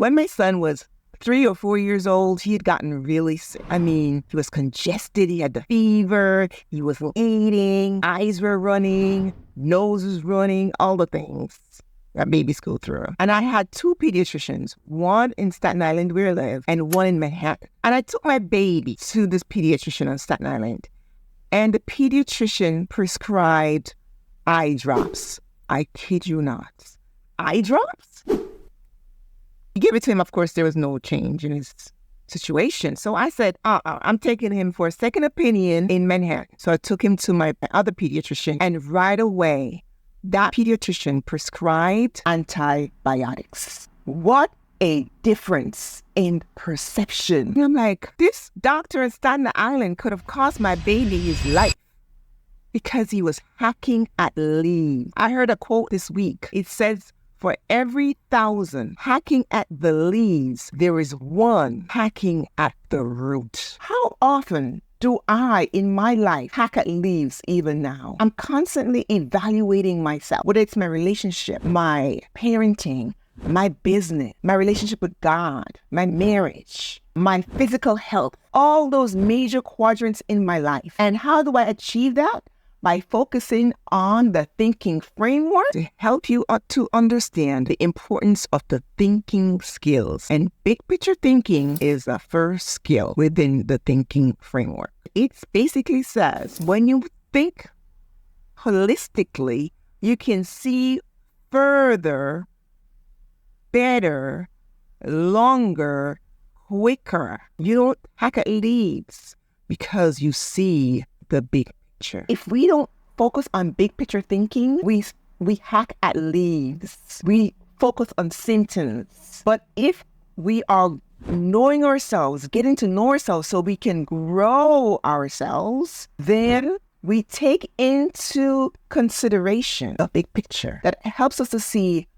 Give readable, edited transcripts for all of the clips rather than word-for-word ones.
When my son was 3 or 4 years old, he had gotten really sick. I mean, he was congested, he had the fever, he wasn't eating, eyes were running, nose was running, all the things that babies go through. And I had 2 pediatricians, one in Staten Island where I live, and one in Manhattan. And I took my baby to this pediatrician on Staten Island, and the pediatrician prescribed eye drops. I kid you not. Eye drops? He gave it to him. Of course, there was no change in his situation. So I said, I'm taking him for a second opinion in Manhattan. So I took him to my other pediatrician, and right away, that pediatrician prescribed antibiotics. What a difference in perception. And I'm like, this doctor in Staten Island could have cost my baby his life because he was hacking at leaves. I heard a quote this week. It says, for every 1,000 hacking at the leaves, there is 1 hacking at the root. How often do I, in my life, hack at leaves even now? I'm constantly evaluating myself, whether it's my relationship, my parenting, my business, my relationship with God, my marriage, my physical health, all those major quadrants in my life. And how do I achieve that? By focusing on the thinking framework to help you to understand the importance of the thinking skills. And big picture thinking is the first skill within the thinking framework. It basically says when you think holistically, you can see further, better, longer, quicker. You don't hack at leaves because you see the big picture. If we don't focus on big picture thinking, we hack at leaves. We focus on symptoms. But if we are knowing ourselves, getting to know ourselves so we can grow ourselves, then we take into consideration the big picture that helps us to see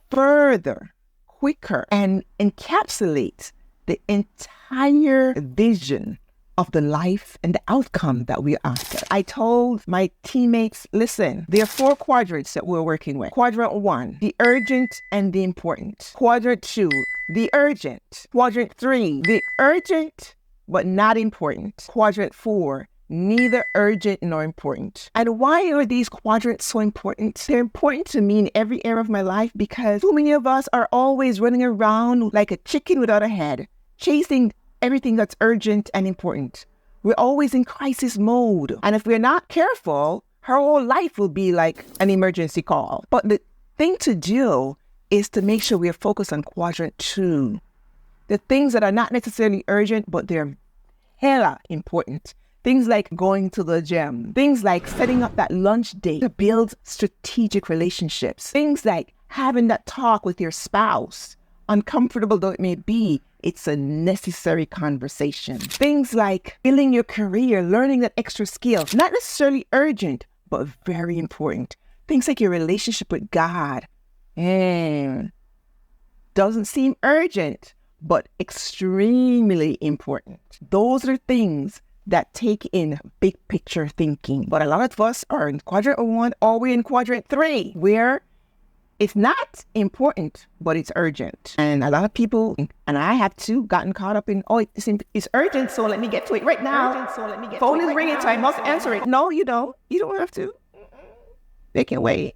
further, quicker, and encapsulate the entire vision of the life and the outcome that we're after. I told my teammates, listen, there are 4 quadrants that we're working with. Quadrant 1, the urgent and the important. Quadrant 2, the urgent. Quadrant 3, the urgent but not important. Quadrant 4, neither urgent nor important. And why are these quadrants so important? They're important to me in every area of my life because too many of us are always running around like a chicken without a head, chasing everything that's urgent and important. We're always in crisis mode. And if we're not careful, her whole life will be like an emergency call. But the thing to do is to make sure we are focused on quadrant 2. The things that are not necessarily urgent, but they're hella important. Things like going to the gym. Things like setting up that lunch date to build strategic relationships. Things like having that talk with your spouse. Uncomfortable though it may be, it's a necessary conversation. Things like building your career, learning that extra skill, not necessarily urgent, but very important. Things like your relationship with God. Doesn't seem urgent, but extremely important. Those are things that take in big picture thinking. But a lot of us are in quadrant 1 or we're in quadrant 3, where it's not important, but it's urgent. And a lot of people, and I have too, gotten caught up in, it's urgent, so let me get to it right now. Phone is ringing, so I must answer it. No, you don't. You don't have to. They can wait.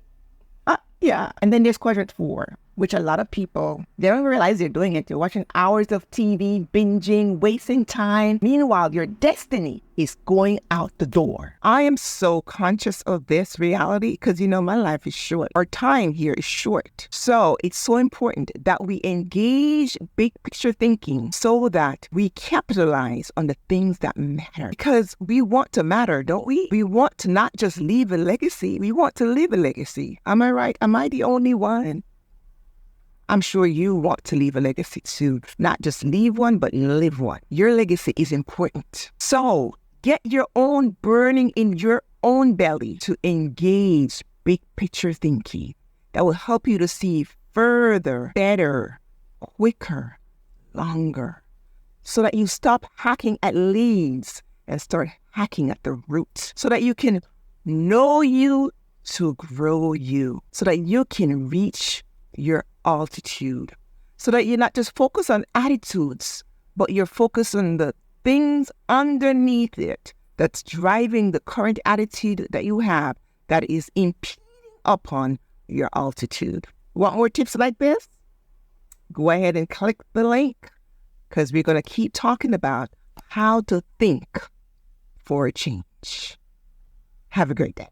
Yeah. And then there's quadrant 4, which a lot of people, they don't realize they're doing it. They're watching hours of TV, binging, wasting time. Meanwhile, your destiny is going out the door. I am so conscious of this reality because, my life is short. Our time here is short. So it's so important that we engage big picture thinking so that we capitalize on the things that matter. Because we want to matter, don't we? We want to not just leave a legacy. We want to live a legacy. Am I right? Am I the only one? I'm sure you want to leave a legacy too. Not just leave one, but live one. Your legacy is important. So get your own burning in your own belly to engage big picture thinking that will help you to see further, better, quicker, longer, so that you stop hacking at leaves and start hacking at the root, so that you can know you to grow you, so that you can reach your altitude, so that you're not just focused on attitudes, but you're focused on the things underneath it that's driving the current attitude that you have that is impeding upon your altitude. Want more tips like this? Go ahead and click the link, because we're going to keep talking about how to think for a change. Have a great day.